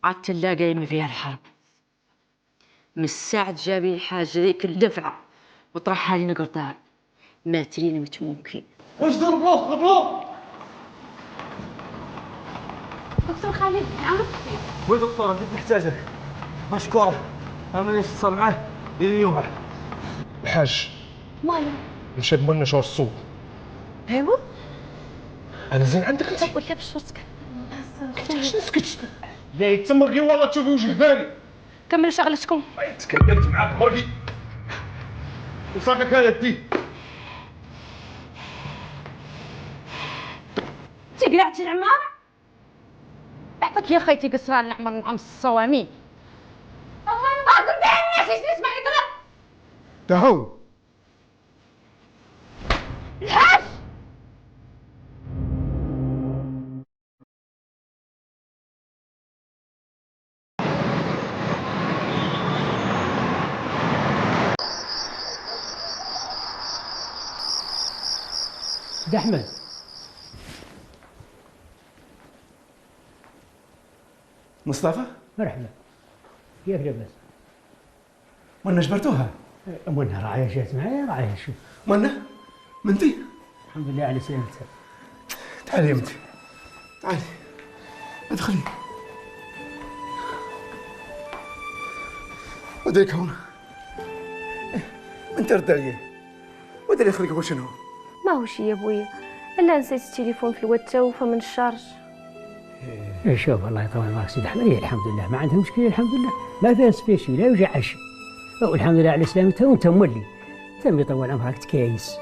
عاد تلاقي ما فيها الحرب. من الساعة جابي حاجة ذيك الدفعة وطرحها لي قرطار ماترين متموكين. ايش ضربوه؟ دكتور خالد نعم. وين دكتور؟ انت محتاجك. مشكور. انا ايش صار معه؟ اليوم الحاج ماله؟ مشيت منا شهر الصوب. ايوه؟ انا زين عندك انت؟ طب ولا بصوتك؟ ايش نسكت؟ لا يتمرقي والله تشوفي وجه ثاني. كملوا شغلتكم. تكلمت معاك مرقي. وصاكك هذا الدين. تقلعت العمار؟ بعثك يا خيتي قصران العمر من امس الصوامين. الله ينطقك بها الناس ايش نسمع يقرا. تهو. الحاج ده احمد مصطفى؟ مرحبا، كيف لاباس؟ منا جبرتوها؟ منى راعية جات معايا، راعية شوف. منا؟ منتي؟ الحمد لله على سلامتها. تعالي يا منتي، تعالي ادخلي. ودريك هون. انت رد علي. ودري يخليك هو شنو؟ ما هو شي يا ابويا، الا نسيت التليفون في الوتة وفمن الشارج. شوف الله يطول عمرك سيدي احمد، هي الحمد لله ما عندها مشكلة، الحمد لله ما فيها سبيشي لا يوجع شيء. والحمد لله على سلامتها، وانت مولي تم يطول عمرك تكايس،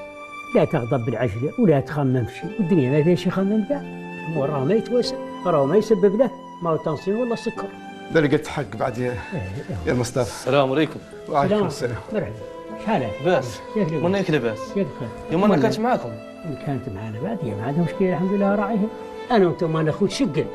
لا تغضب بالعجلة ولا تخمم في شيء، والدنيا ما فيها شي خمم به، الامور راه ما يتوسع، راه ما يسبب له ما هو تنصيل ولا سكر. ده اللي قلت حق بعد يا مصطفى. السلام عليكم. وعليكم السلام. مرحبا، شحالك؟ باس. منك لاباس؟ كيف بخير؟ يوم انا كانت معاكم. كانت معنا بعد، هي ما عندها مشكلة الحمد لله راعيها. انا وانتم انا اخوت شقل.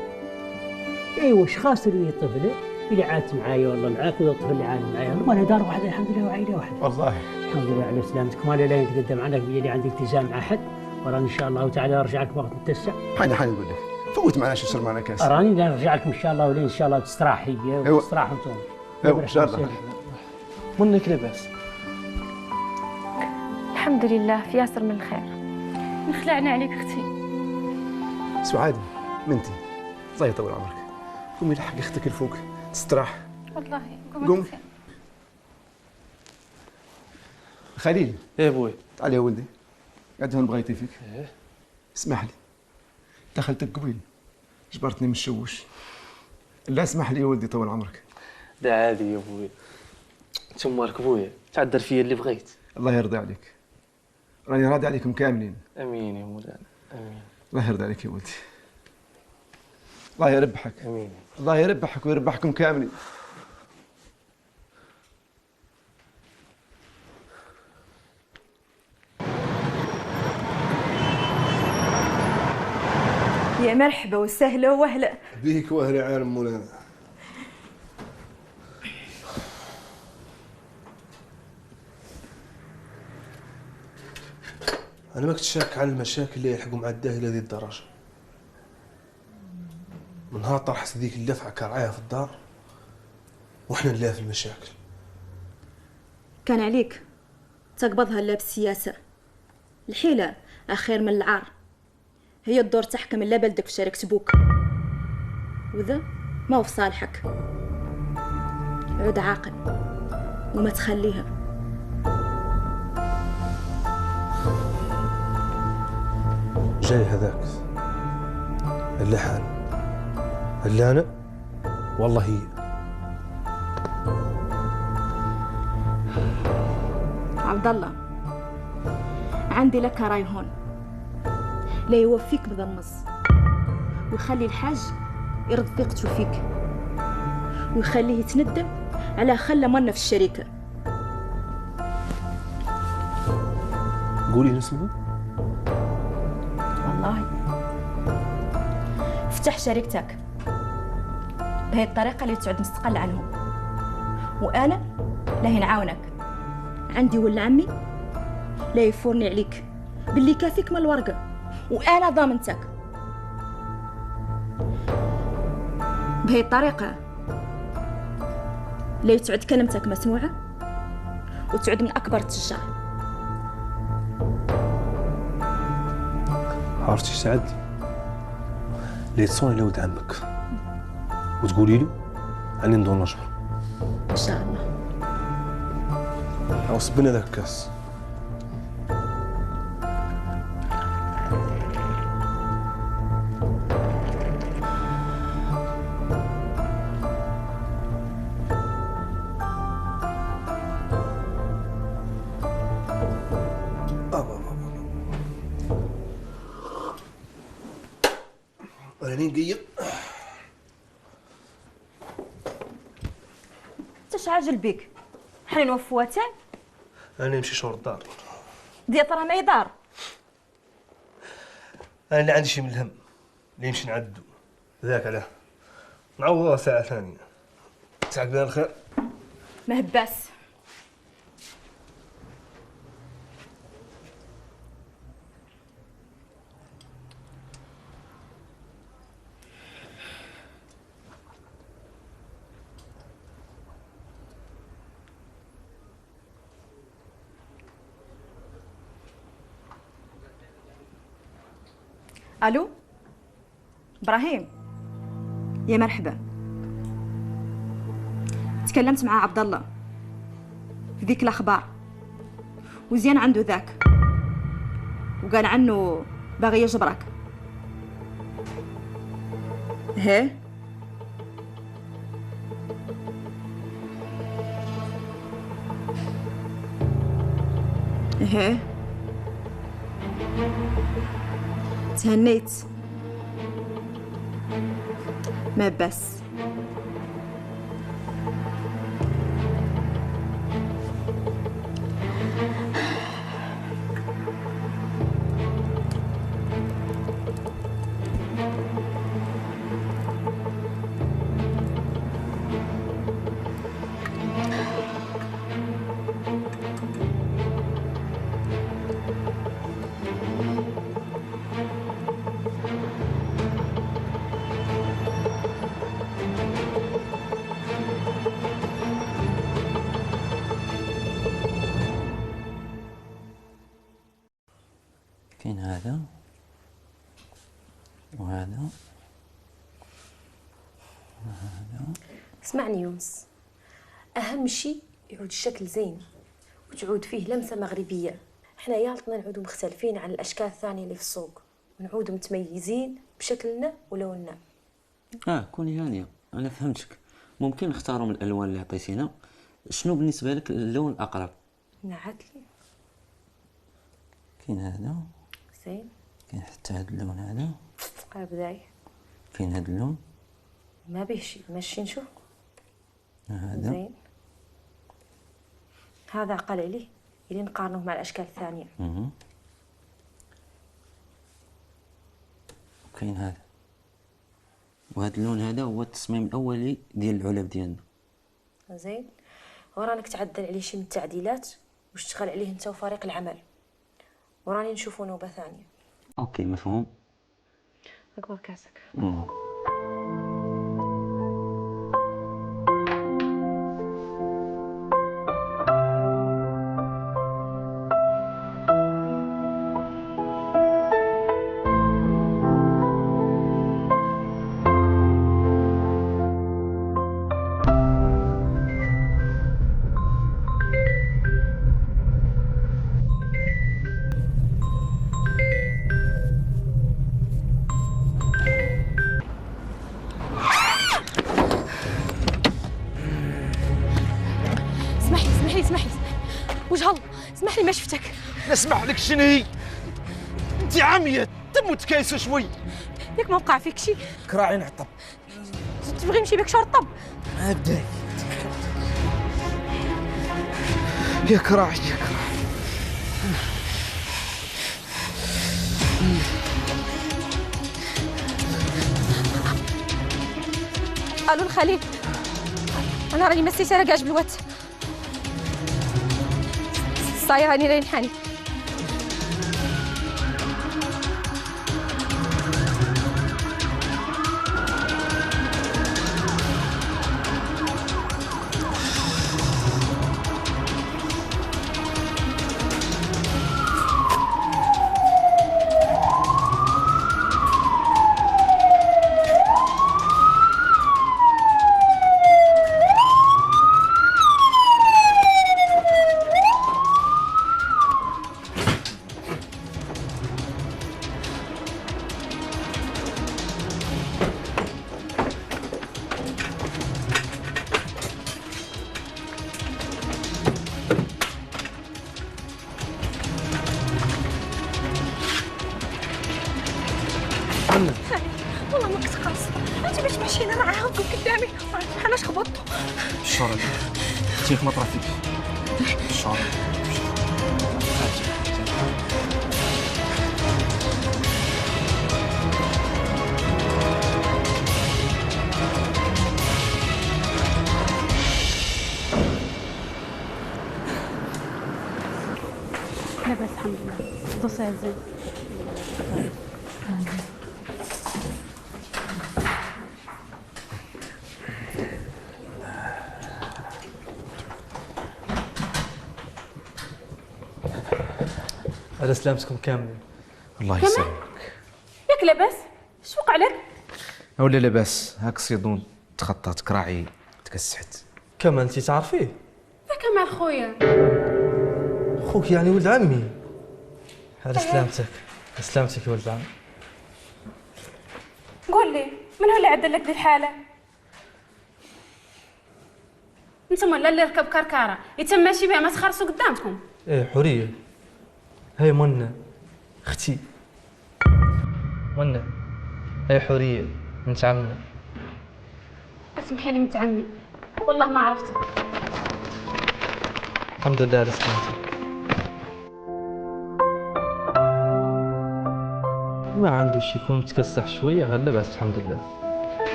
ايوه وش خاص اللي طفله اللي عاد معايا والله معاك، والطفل اللي عاد معايا وانا دار واحده الحمد لله وعائله واحده. والله الحمد لله على سلامتكم، انا لا يتقدم عنك بيدي عندي التزام مع احد، وراني ان شاء الله تعالى ارجع لك وقت متسع. حاني نقول لك فوت معنا شو يصير معنا كاس. اراني نرجع لكم ان شاء الله، ولين ان شاء الله تستراح هي وتستراح انتم. ايوه ان شاء الله. منك لاباس؟ الحمد لله في ياسر من الخير. نخلعنا عليك اختي. سعاد منتي الله يطول عمرك، قومي لحق اختك الفوق تستراح. والله قوم. خليل. ايه ابوي. تعال يا ولدي، قاعد هون بغيتي فيك. ايه اسمح لي، دخلتك قبيل جبرتني من الشوش. لا اسمح لي يا ولدي طول عمرك. ده عادي يا ابوي، انت مالك ابويا، تعدل فيا اللي بغيت. الله يرضى عليك، راني راضي عليكم كاملين. امين يا مولانا امين. الله يرضى عليك يا ولدي، الله يربحك. امين. الله يربحك ويربحكم كاملين. يا مرحبا وسهلا وهلا بيك واهلا عالم مولانا. انا ما كنت شاك على المشاكل اللي يلحقوا مع الداهيه لهذه الدرجه. من نهار طرحت ذيك اللفعه كرعايه في الدار واحنا نلاقي في المشاكل. كان عليك تقبضها لا بالسياسه، الحيله اخير من العار، هي الدور تحكم الا بلدك في شركة بوك، وذا ما هو في صالحك. عود عاقل وما تخليها. جاي هذاك اللحان اللي انا والله هي. عبد الله عندي لك راي هون، لا يوفيك بذا النص ويخلي الحاج يرد ثقته فيك ويخليه يتندم على خلى منا في الشركة. قولي اسمه. والله افتح شركتك بهي الطريقة اللي تعود مستقل عنهم، وأنا لا نعاونك. عندي ولد عمي لا يفورني عليك باللي كافيك من الورقة، وأنا ضامنتك. بهي الطريقة لا تعد كلمتك مسموعة وتعد من أكبر التجار. عرفتي سعد، لي تصوني لولد عمك وتقولي له عني ندور نجبر. إن شاء الله. أو صبنا ذاك الكاس. راني نقيم. انت عاجل بك؟ حنا نوفوا تاع انا نمشي شهور الدار. ديال راه ما يدار. انا اللي عندي شي من الهم اللي نمشي نعدو ذاك علاه نعوضها ساعه ثانيه. ساعة بها الخير. ما هباس. الو ابراهيم، يا مرحبا. تكلمت مع عبد الله في ذيك الاخبار وزيان عنده ذاك وقال عنه باغي يجبرك. هي هي تهنيت. ما بس كاين هذا وهذا وهذا. اسمعني يونس، اهم شيء يعود الشكل زين وتعود فيه لمسه مغربيه. احنا يالطنا نعودوا مختلفين عن الاشكال الثانيه اللي في السوق ونعودوا متميزين بشكلنا ولوننا. كوني هانيه، انا فهمتك. ممكن نختاروا من الالوان اللي عطيتينا. شنو بالنسبه لك اللون الاقرب؟ نعت لي. كاين هذا زين. كاين حتى هذا اللون هذا. بداي. كاين هذا اللون ما بيه شي، ماشي نشوف. هذا زين. هذا عقل عليه اللي نقارنوه مع الاشكال الثانيه. كاين هذا وهذا اللون هذا هو التصميم الاولي ديال العلب ديالنا. زين. ورانك تعدل عليه شي من التعديلات واشتغل عليه انت وفريق العمل، وراني نشوفوا نوبه ثانيه. اوكي مفهوم. اكبر كاسك. اسمح لي وجه الله، اسمح لي ما شفتك. نسمح لك شني؟ انت عاميه تموت كايسه شوي. ياك ما وقع فيك شي؟ كراعي نعطب. تبغي نمشي بك شرطب؟ بداي يا كراعي يا كراعي. الو الخليل، انا راني مسيت على كاع بالوات. صاير راني راهي نحاني. ناقص خالص. انت باش مشينا معاهم قدامي ما عرفناش خبطوا. الشارع تيك ما طرافيك الشارع. لاباس الحمد لله. الدوسيه زين. على سلامتكم كاملين. الله يسلمك. ياك لاباس؟ اش وقع لك؟ ولا لاباس، هاك صيدون تخطات كراعي تكسحت. كمال انت تعرفيه؟ يا كمال خويا. خوك يعني ولد عمي. على سلامتك. على سلامتك يا ولد عمي. قول لي من هو اللي عدل لك ذي الحاله؟ انتم ولا اللي ركب كركاره يتم ماشي بها ما تخرسوا قدامكم؟ ايه حوريه. هاي منى اختي. منى هاي حوريه بنت عمنا. اسمحي لي بنت عمي والله ما عرفتك. الحمد لله على سلامتك. ما عنده شي، يكون متكسح شويه غير لاباس الحمد لله.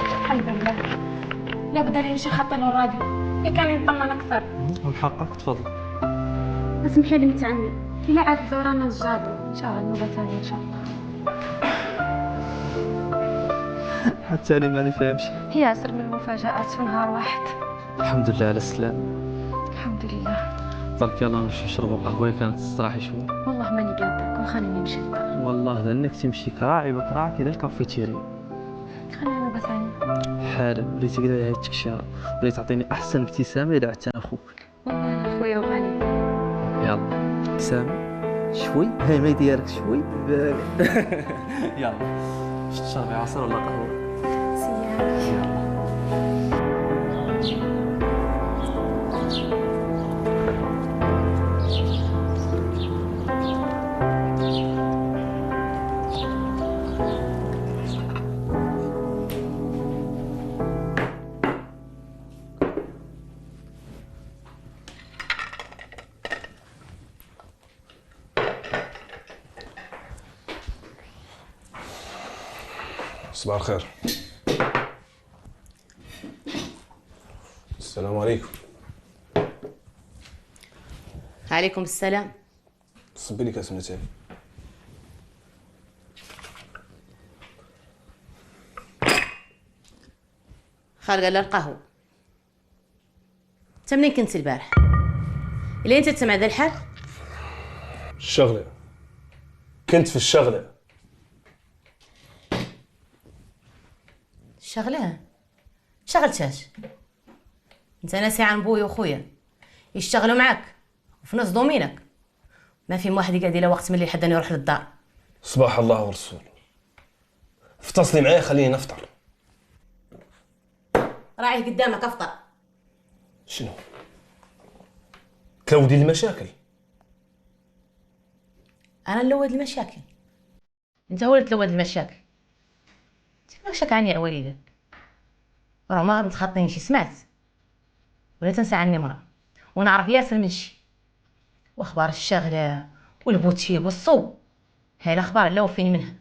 الحمد لله. لابد لي شي خط له الراديو يا كان يطمن اكثر. من حقك تفضل. اسمحي لي بنت عمي إلا عاد دورانا الجاد ان شاء الله نوبه ثانيه ان شاء الله. حتى انا ماني فاهمش. هي أسر من المفاجآت في نهار واحد. الحمد لله على السلامه. الحمد لله. تبارك الله نمشي نشربوا قهوه كانت تستراحي شويه. والله ماني قادره كون خليني نمشي للدار. والله لانك تمشي كراعي بكراع كذا الكافيتيريا. خلينا نوبه ثانيه. حالا وليتي كذا هاي التكشيره وليت تعطيني احسن ابتسامه الى عدت اخوك. والله يا خويا وغالي. يلا ابتسامه شوي هاي ما ديالك شوي يلا تشربي عصير ولا قهوه؟ سيارة. صباح الخير. السلام عليكم. عليكم السلام. صبي لي كاس من التاي. خالقه للقهوة. انت منين كنت البارح؟ إلا انت تسمع ذا الحال؟ الشغلة. كنت في الشغلة. شغلة؟ شغلتاش؟ انت ناسي عن بويا وخويا يشتغلوا معاك وفي نفس دومينك. ما في واحد يقعد الى وقت ملي حد يروح للدار. صباح الله والرسول. اتصلي معايا خليني نفطر. راعي قدامك افطر. شنو؟ تلودي المشاكل. انا نلود المشاكل؟ انت هو اللي تلود المشاكل. ماشاك عني عواليدك. راه ما متخطين شي سمعت. ولا تنسى عني مرة ونعرف ياسر من شي. واخبار الشغلة والبوتشيب والصوب هاي الاخبار اللي وفيني منها.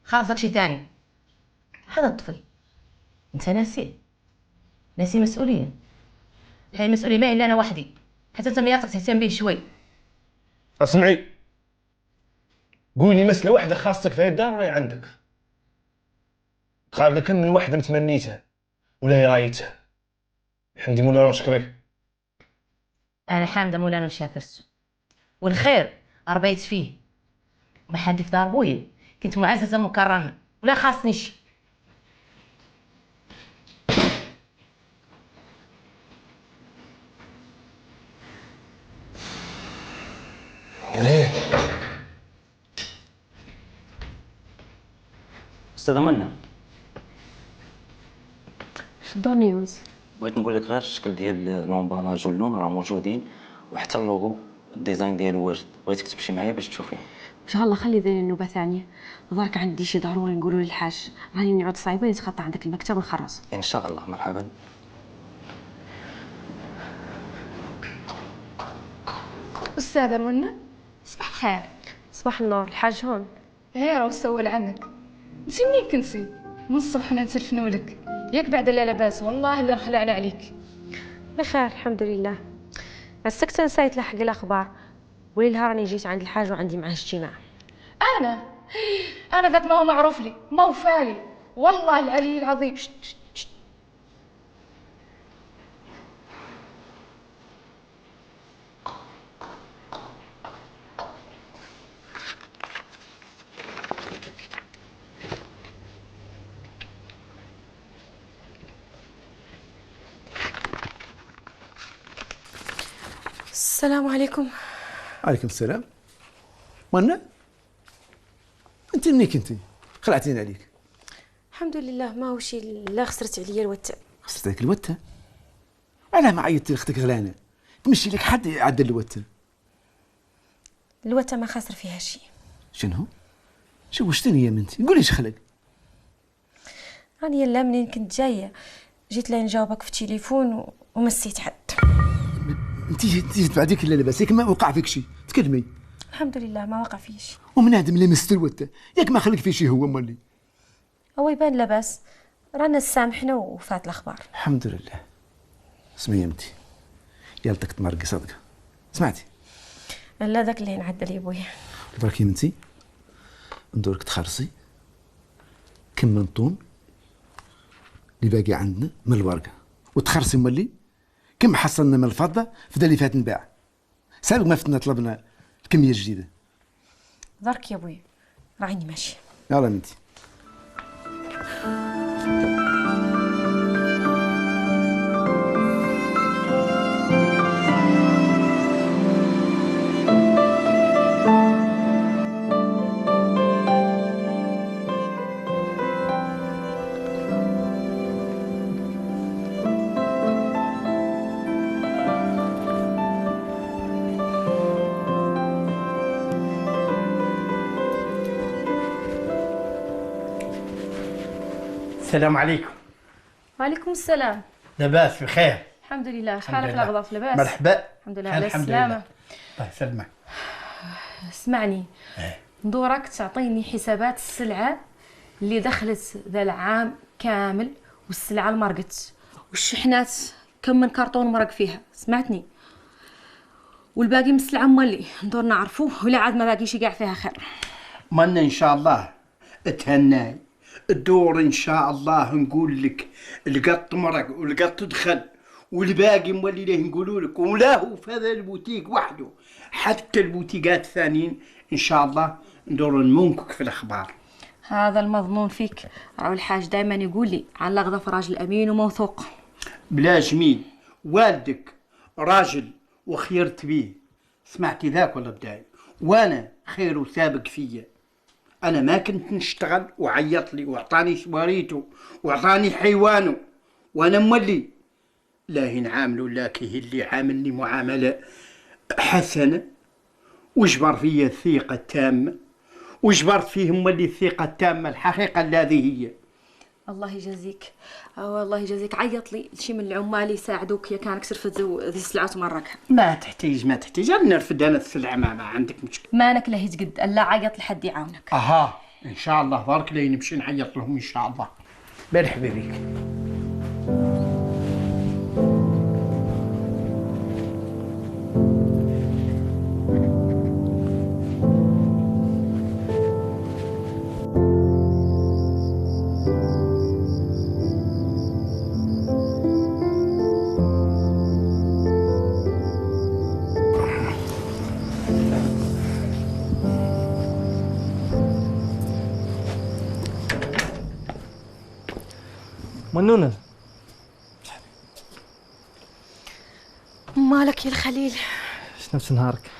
خلاص داك شي ثاني. هذا الطفل انت ناسي مسؤولية. هاي المسؤولية ما الا انا وحدي. حتى انت مياتك تهتم بيه شوي. اسمعي، قولي مسألة واحدة خاصتك في هاي الدار راهي عندك. قال كم من وحدة متمنيتها ولا رايتها. حمدي مولانا وشكري. انا حامده مولانا وشاكرته والخير ربيت فيه. ما حد في دار بويا كنت معززه مكرمه ولا خاصني شي. ليه؟ استاذة منى، شدو نيوز. بغيت نقول لك غير الشكل ديال لومبالاج واللون راه موجودين وحتى اللوغو الديزاين ديالو واجد. بغيتك تمشي معايا باش تشوفيه. ان شاء الله خلي ذي النوبه ثانيه. ضرك عندي شي ضروري نقولوا للحاج، راني نعود صايبه يتخطى عندك المكتب ونخرص. ان شاء الله. مرحبا. أستاذة منى. صباح الخير. صباح النور. الحاج هون. ايه راه سول عنك. انت منين كنتي؟ من الصبح حنا نتلفنوا لك، ياك بعد لا لاباس والله الا خلعنا عليك. بخير الحمد لله. السكت نسيت لحق الاخبار، وليلها راني جيت عند الحاج وعندي معاه اجتماع. انا ذاك ما هو معروف لي، ما هو فالي والله العلي العظيم. شت. السلام عليكم. عليكم السلام. منى، انت منين كنتي؟ خلعتيني عليك. الحمد لله ما هو شي، لا خسرت عليا الوتة. خسرت لك الوتة؟ علاه ما عيطتي لاختك غلانه؟ تمشي لك حد يعدل الوتة. الوتة ما خاسر فيها شي. شنو؟ شوشتني يا بنتي، قولي ايش خلق؟ راني يلا منين كنت جايه جيت لين نجاوبك في التليفون ومسيت حد. انت بعديك الا لاباس، ياك ما وقع فيك شي، تكلمي. الحمد لله ما وقع فيه شي. ومن ادم اللي مست الوتة، ياك ما خلق فيه شي هو مولي. هو يبان لاباس، رانا سامحنا وفات الاخبار. الحمد لله. اسمعي يا بنتي، يالتك تمرقي صدقه، سمعتي؟ لا ذاك اللي نعدل يا بويا. برك يا بنتي ندورك تخرصي كم منطون اللي باقي عندنا من الورقه، وتخرصي مولي كم حصلنا من الفضه في ذا اللي فات نباع، سابق ما فتنا طلبنا الكميه الجديده. ضرك يا بويا، راعيني ماشي. يلا بنتي. السلام عليكم. وعليكم السلام. لاباس بخير؟ الحمد لله. شحالك لاباس لاباس؟ مرحبا. الحمد لله على السلامة. الله يسلمك. اسمعني، ندورك تعطيني حسابات السلعة اللي دخلت ذا العام كامل، والسلعة المرقت، والشحنات كم من كرتون مرق فيها، سمعتني؟ والباقي من السلعة مولي ندور نعرفوه، ولا عاد ما باقيش كاع فيها خير. منا ان شاء الله تهناي الدور ان شاء الله. نقول لك القط مرق والقط دخل، والباقي مولي ليه نقولوا لك، ولا هو في هذا البوتيك وحده، حتى البوتيكات الثانيين ان شاء الله ندور نمونكك في الاخبار. هذا المضمون فيك. راهو الحاج دائما يقول لي على غضب راجل امين وموثوق. بلا جميل، والدك راجل وخيرت بيه، سمعتي ذاك ولا بداي؟ وانا خير وسابق فيا. انا ما كنت نشتغل وعيط لي واعطاني سواريته واعطاني حيوانه، وانا مولي لا نعامله لاكي اللي عاملني معامله حسنه، وجبر فيا الثقه التامه، وجبرت فيهم مولي الثقه التامه الحقيقه هذه هي. الله يجازيك. والله يجازيك. عيط لي شي من العمال يساعدوك يا كانك سرفت ذي السلعه وتمركها. ما تحتاج انا نرفد انا السلعه، ما عندك مشكله. مالك لا تقد الا عيط لحد يعاونك. اها ان شاء الله بارك لي نمشي نعيط لهم ان شاء الله. مرحبا بك. منونة مالك يا الخليل؟ شنو في نهارك؟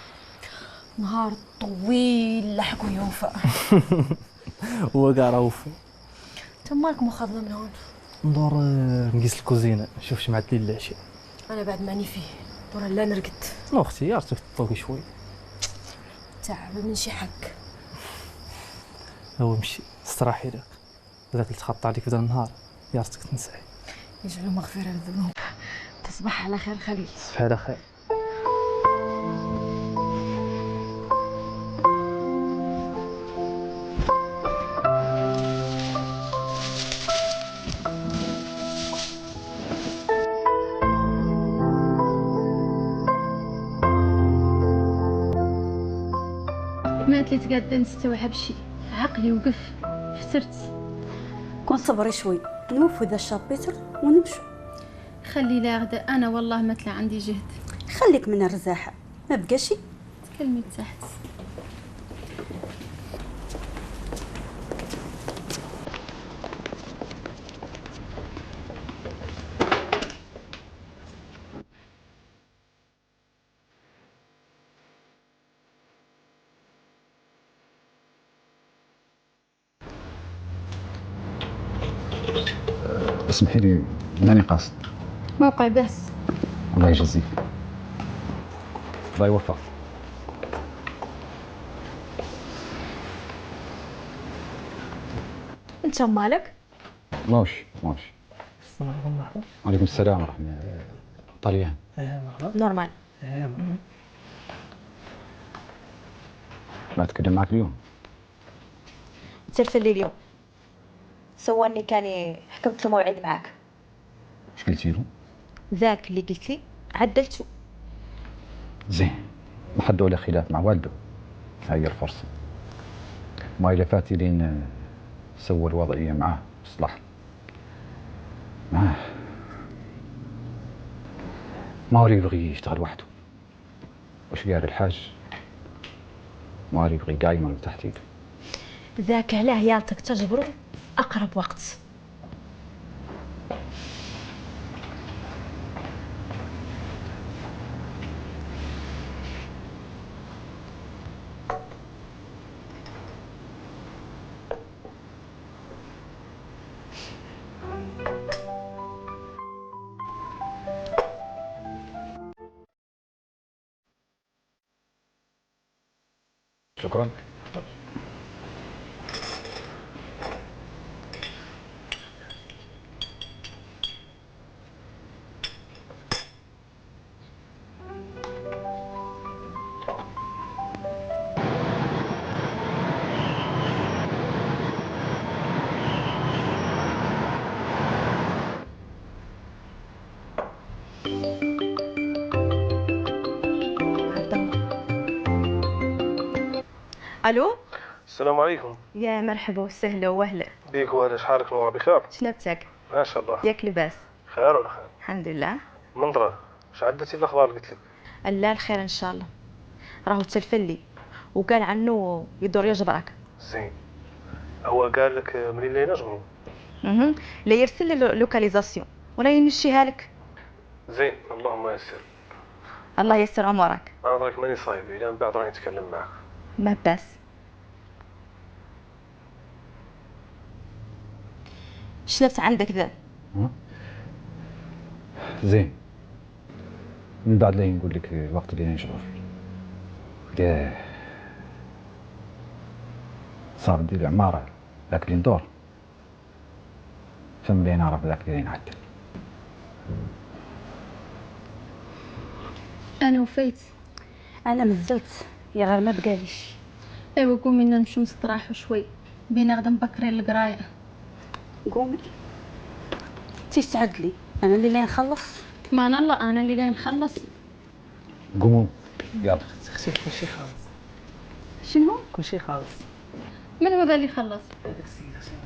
نهار طويل لحق ويوفى. هو كاع راه وفى. انت مالك مخضله من هون؟ ندور نقيس الكوزينه نشوف شي معدلين للعشاء. انا بعد ماني فيه، دور لا نرقد. نو اختي يا رتك تطوقي شوي. تعب من شي حق. هو مشي استراحي لك، ذاك اللي تخطى عليك في النهار يا راسك تنساه. يجعلوا مغفرة للذنوب. تصبح على خير خليل. تصبح على خير. ما تليت قاعدة نستوعب شي، عقلي وقف، حسرت. كون صبري شوي، نوفو ذا الشابيتر ونمشو. خلي لا غدا، انا والله ما طلع عندي جهد. خليك من الرزاحة، ما بقاشي. تكلمي تحت. اسمحي لي، ماني قاصد. موقع بس. الله يجزيك. الله يوفقك. انت مالك؟ ماشي. وعليكم السلام ورحمة الله. طليان. نورمال. ما اتكلم معك اليوم. تلفل لي اليوم سواني كان حكمت له موعد معك. اش قلتي له؟ ذاك اللي قلت لي عدلته. زين، ما حد ولا خلاف مع والده، هاي الفرصة. ما إلا فاتي لين سوى الوضعية معاه صلح معاه. ما هو يبغي يشتغل وحده. وش قال الحاج؟ ما هو يبغي قايمة من تحت يده. ذاك علاه يالتك تجبره أقرب وقت. شكرا. الو. السلام عليكم. يا مرحبا وسهلا وهلا بيك وهلا، شحالك نوع بخير؟ شنبتك؟ ما شاء الله. ياك لباس؟ خير ولا خير؟ الحمد لله. منظرة، اش عدتي الاخبار قلت لك؟ لا الخير ان شاء الله. راهو تلفلي وقال عنه يدور يجبرك. زين، هو قال لك منين اللي نجمو؟ لا يرسل لي لوكاليزاسيون ولا يمشيها لك. زين، اللهم يسر. الله يسر امورك. انا راك ماني صايب، الى من بعد راني نتكلم معك. ما باس. شنبت عندك ذا؟ زين، من بعد لا نقول لك الوقت اللي نشغل. صار ندير العمارة ذاك اللي ندور، ثم لين نعرف ذاك اللي نعدل. انا وفيت. انا مزلت يا غير ما بقاليش. ايوا قومي نمشيو نستراحوا شوي، بينا غدا مبكرين للقرايه. قومي تستعد لي، انا اللي نخلص. ما انا لا، انا اللي نخلص. قوموا يلا. اختي كل شيء خالص. شنو؟ كل شيء خالص. من هو ذا اللي خلص؟ هذاك السيد.